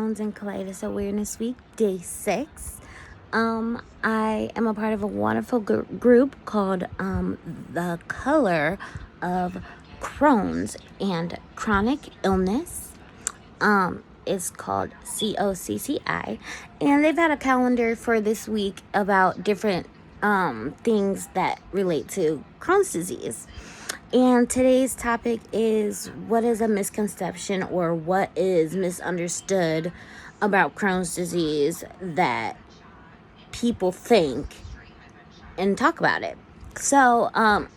Crohn's and Colitis Awareness Week, Day 6. I am a part of a wonderful group called The Color of Crohn's and Chronic Illness. It's called COCCI, and they've had a calendar for this week about different things that relate to Crohn's disease. And today's topic is what is a misconception or what is misunderstood about Crohn's disease that people think and talk about it. So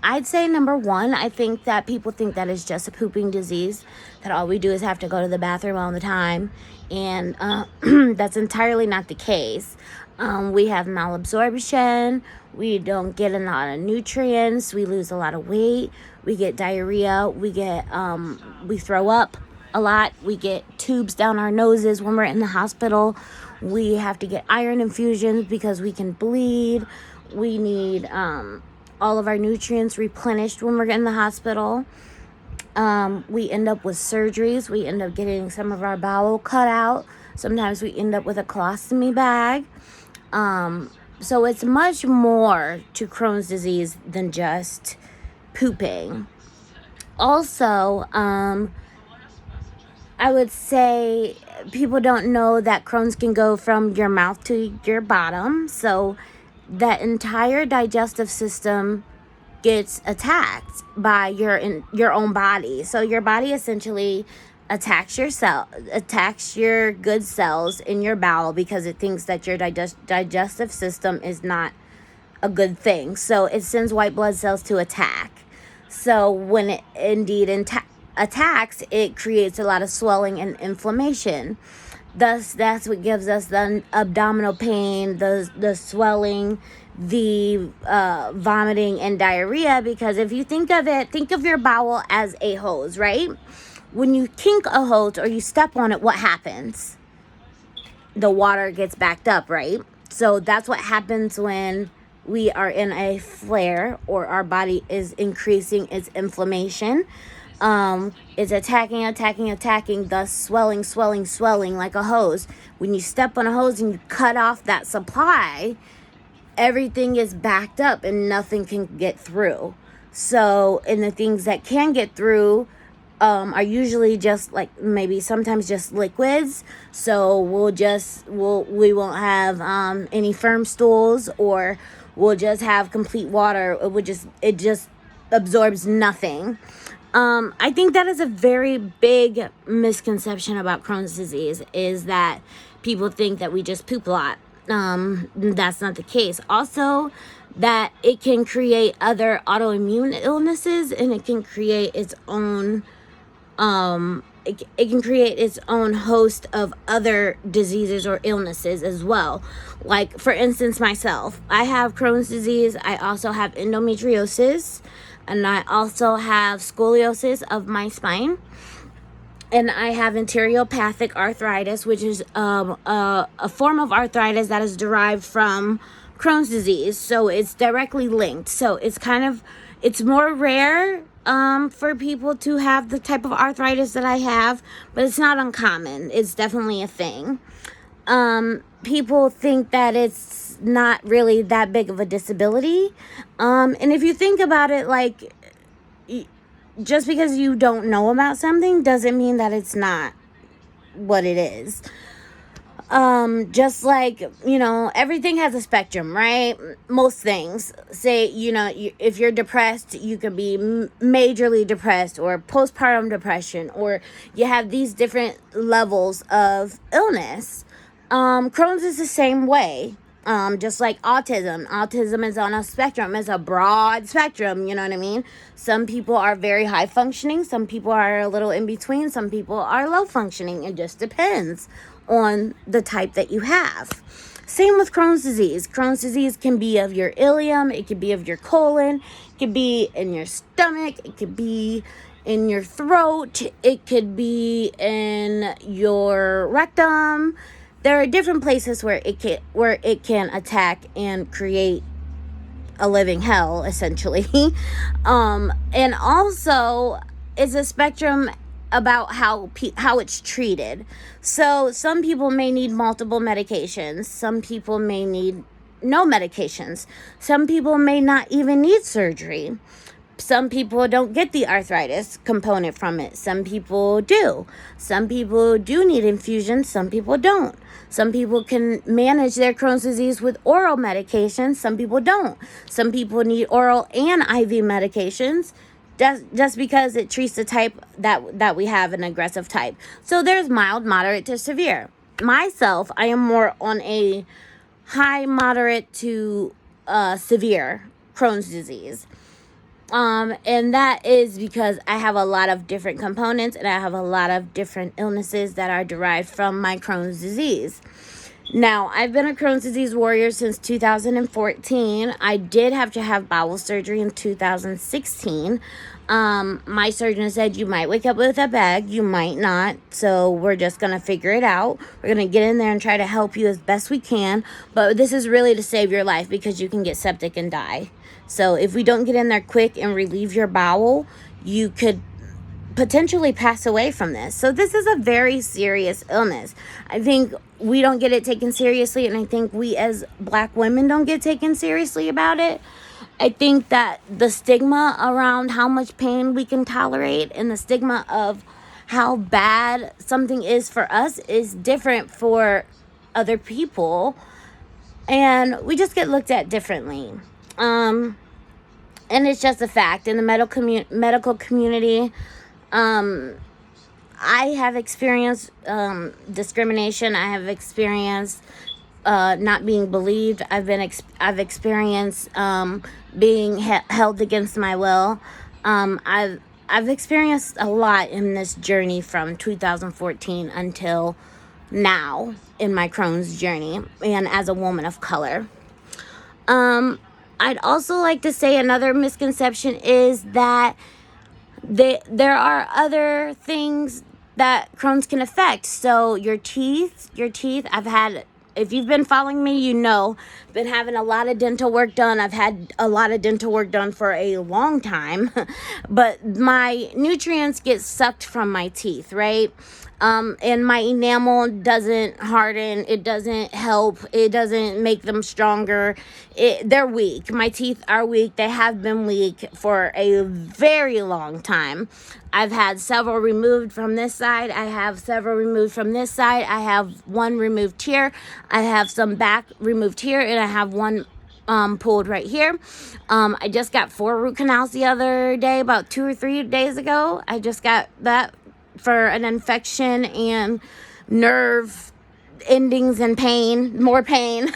I'd say number one, I think that people think that it's just a pooping disease, that all we do is have to go to the bathroom all the time. And that's entirely not the case. We have malabsorption. We don't get a lot of nutrients. We lose a lot of weight. We get diarrhea. We throw up a lot. We get tubes down our noses when we're in the hospital. We have to get iron infusions because we can bleed. We need all of our nutrients replenished when we're in the hospital. We end up with surgeries. We end up getting some of our bowel cut out. Sometimes we end up with a colostomy bag. So it's much more to Crohn's disease than just pooping. Also, I would say people don't know that Crohn's can go from your mouth to your bottom. So that entire digestive system gets attacked by your own body. So your body essentially attacks your good cells in your bowel because it thinks that your digestive system is not a good thing. So it sends white blood cells to attack. So when it indeed attacks, it creates a lot of swelling and inflammation. Thus, that's what gives us the abdominal pain, the swelling, the vomiting and diarrhea. Because if you think of your bowel as a hose, right? When you kink a hose or you step on it, what happens? The water gets backed up, right? So that's what happens when we are in a flare or our body is increasing its inflammation. It's attacking, thus swelling like a hose. When you step on a hose and you cut off that supply, everything is backed up and nothing can get through. So, and the things that can get through are usually just like maybe sometimes just liquids. So we won't have any firm stools, or we'll just have complete water. It just absorbs nothing. I think that is a very big misconception about Crohn's disease, is that people think that we just poop a lot. That's not the case. Also, that it can create other autoimmune illnesses, and it can create its own it can create its own host of other diseases or illnesses as well. Like, for instance, myself, I have Crohn's disease. I also have endometriosis, and I also have scoliosis of my spine. And I have enteriopathic arthritis, which is a form of arthritis that is derived from Crohn's disease. So it's directly linked. So it's more rare for people to have the type of arthritis that I have, but it's not uncommon. It's definitely a thing. People think that it's not really that big of a disability. And if you think about it, like, just because you don't know about something doesn't mean that it's not what it is. Just like, everything has a spectrum, right? Most things. Say, if you're depressed, you could be majorly depressed or postpartum depression, or you have these different levels of illness. Crohn's is the same way. Just like autism. Autism is on a spectrum. It's a broad spectrum, you know what I mean? Some people are very high functioning. Some people are a little in between. Some people are low functioning. It just depends on the type that you have. Same with Crohn's disease. Crohn's disease can be of your ileum. It could be of your colon. It could be in your stomach. It could be in your throat. It could be in your rectum. There are different places where it can attack and create a living hell, essentially. And also, it's a spectrum about how it's treated. So some people may need multiple medications. Some people may need no medications. Some people may not even need surgery. Some people don't get the arthritis component from it. Some people do. Some people do need infusions. Some people don't. Some people can manage their Crohn's disease with oral medications. Some people don't. Some people need oral and IV medications just because it treats the type that we have, an aggressive type. So there's mild, moderate to severe. Myself, I am more on a high, moderate to severe Crohn's disease. And that is because I have a lot of different components and I have a lot of different illnesses that are derived from my Crohn's disease. Now, I've been a Crohn's disease warrior since 2014. I did have to have bowel surgery in 2016. My surgeon said you might wake up with a bag, you might not. So we're just going to figure it out. We're going to get in there and try to help you as best we can. But this is really to save your life because you can get septic and die. So if we don't get in there quick and relieve your bowel, you could potentially pass away from this. So this is a very serious illness. I think we don't get it taken seriously, and I think we as Black women don't get taken seriously about it. I think that the stigma around how much pain we can tolerate and the stigma of how bad something is for us is different for other people, and we just get looked at differently. And it's just a fact in the medical community. I have experienced discrimination. I have experienced not being believed. I've experienced being held against my will. I've experienced a lot in this journey from 2014 until now in my Crohn's journey and as a woman of color. I'd also like to say another misconception is that there are other things that Crohn's can affect. So your teeth, I've had, if you've been following me, you know, been having a lot of dental work done. I've had a lot of dental work done for a long time, but my nutrients get sucked from my teeth, right? And my enamel doesn't harden. It doesn't help. It doesn't make them stronger. They're weak. My teeth are weak. They have been weak for a very long time. I've had several removed from this side. I have several removed from this side. I have one removed here. I have some back removed here, and I have one pulled right here. I just got 4 root canals the other day, about 2 or 3 days ago. I just got that for an infection and nerve endings and pain, more pain.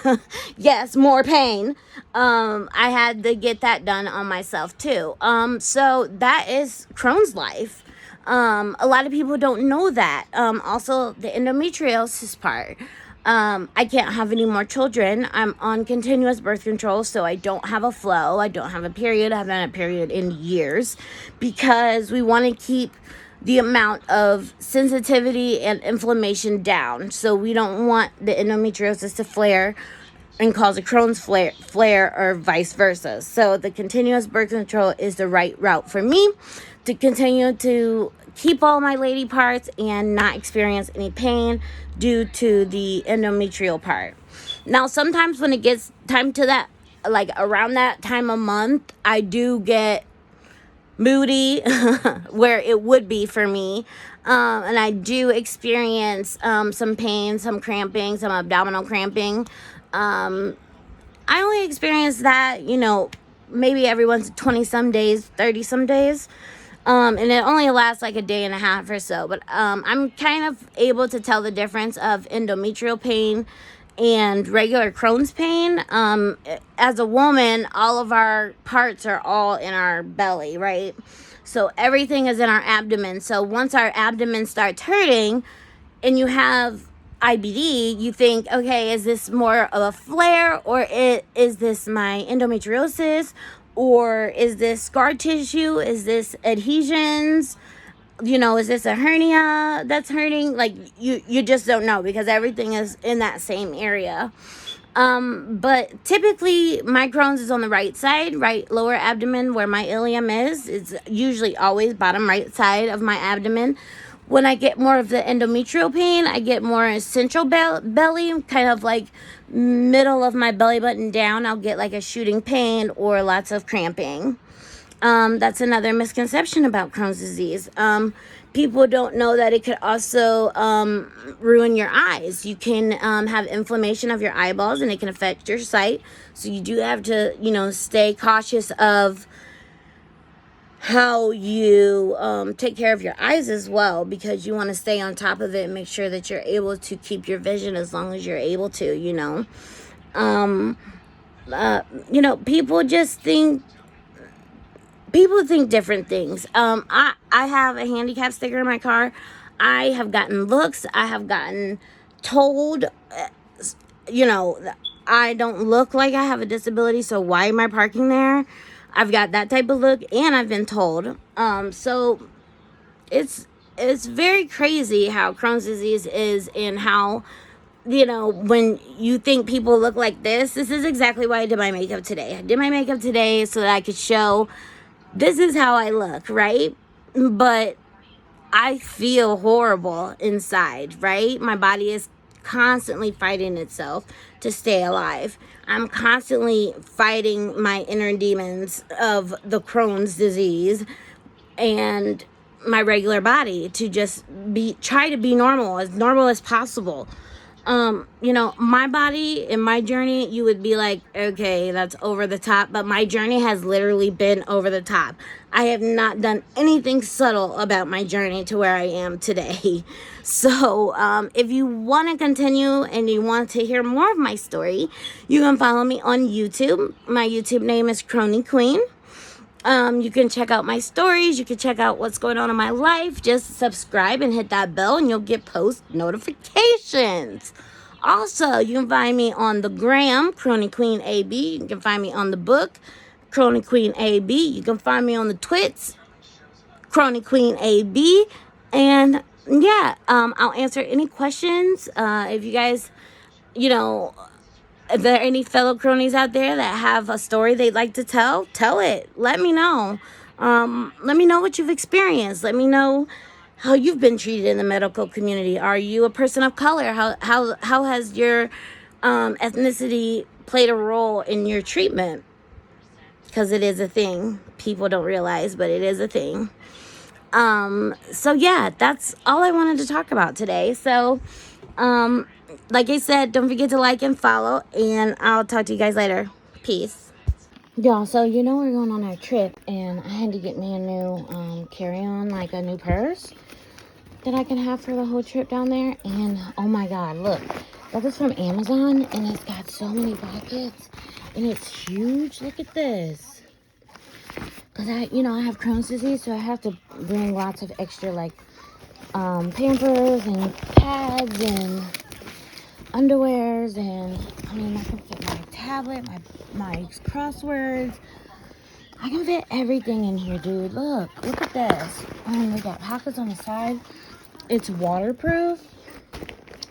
Yes, more pain. I had to get that done on myself too. So that is Crohn's life. A lot of people don't know that. Also the endometriosis part. I can't have any more children. I'm on continuous birth control, so I don't have a flow. I don't have a period. I haven't had a period in years because we want to keep the amount of sensitivity and inflammation down. So we don't want the endometriosis to flare and cause a Crohn's flare or vice versa. So the continuous birth control is the right route for me to continue to keep all my lady parts and not experience any pain due to the endometrial part. Now, sometimes when it gets time to that, like around that time of month, I do get moody where it would be for me, and I do experience some pain, some cramping, some abdominal cramping. I only experience that, maybe every once 20 some days, 30 some days, and it only lasts like a day and a half or so, but I'm kind of able to tell the difference of endometrial pain and regular Crohn's pain. As a woman, all of our parts are all in our belly, right? So everything is in our abdomen. So once our abdomen starts hurting and you have IBD, you think, okay, is this more of a flare, or is this my endometriosis, or is this scar tissue? Is this adhesions? Is this a hernia that's hurting? Like, you just don't know because everything is in that same area. But typically my Crohn's is on the right side, right lower abdomen where my ileum is. It's usually always bottom right side of my abdomen. When I get more of the endometrial pain, I get more central belly, kind of like middle of my belly button down. I'll get like a shooting pain or lots of cramping. That's another misconception about Crohn's disease. People don't know that it could also ruin your eyes. You can have inflammation of your eyeballs, and it can affect your sight. So you do have to, you know, stay cautious of how you take care of your eyes as well, because you want to stay on top of it and make sure that you're able to keep your vision as long as you're able to, you know. You know, people think different things. I have a handicap sticker in my car. I have gotten looks. I have gotten told, you know, I don't look like I have a disability, so why am I parking there? I've got that type of look, and I've been told. So it's very crazy how Crohn's disease is, and how, you know, when you think people look like this is exactly why I did my makeup today. I did my makeup today so that I could show this is how I look, right? But I feel horrible inside, right? My body is constantly fighting itself to stay alive. I'm constantly fighting my inner demons of the Crohn's disease and my regular body to just try to be normal as possible. You know, my body and my journey, you would be like, okay, that's over the top. But my journey has literally been over the top. I have not done anything subtle about my journey to where I am today. So, if you want to continue and you want to hear more of my story, you can follow me on YouTube. My YouTube name is Crohnie Queen. You can check out my stories. You can check out what's going on in my life. Just subscribe and hit that bell, and you'll get post notifications. Also, you can find me on the gram, Crohniequeenab. You can find me on the book, Crohniequeenab. You can find me on the twits, Crohniequeenab. And yeah, I'll answer any questions. If you guys, you know, if there are any fellow cronies out there that have a story they'd like to tell it. Let me know. Let me know what you've experienced. Let me know how you've been treated in the medical community. Are you a person of color? How has your ethnicity played a role in your treatment? Because it is a thing. People don't realize, but it is a thing. So yeah, that's all I wanted to talk about today. So, like I said, don't forget to like and follow, and I'll talk to you guys later. Peace. Y'all, so you know we're going on our trip, and I had to get me a new carry-on, like a new purse that I can have for the whole trip down there. And oh my god, look, that is from Amazon, and it's got so many pockets, and it's huge. Look at this. Because I have Crohn's disease, so I have to bring lots of extra, like, Pampers and pads and underwears, and I mean, I can fit my tablet, my crosswords. I can fit everything in here, dude. Look at this. We got pockets on the side. It's waterproof,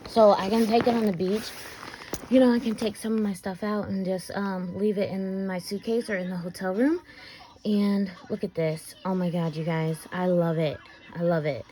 so I can take it on the beach. You know, I can take some of my stuff out and just leave it in my suitcase or in the hotel room. And look at this. Oh my god, you guys, I love it. I love it.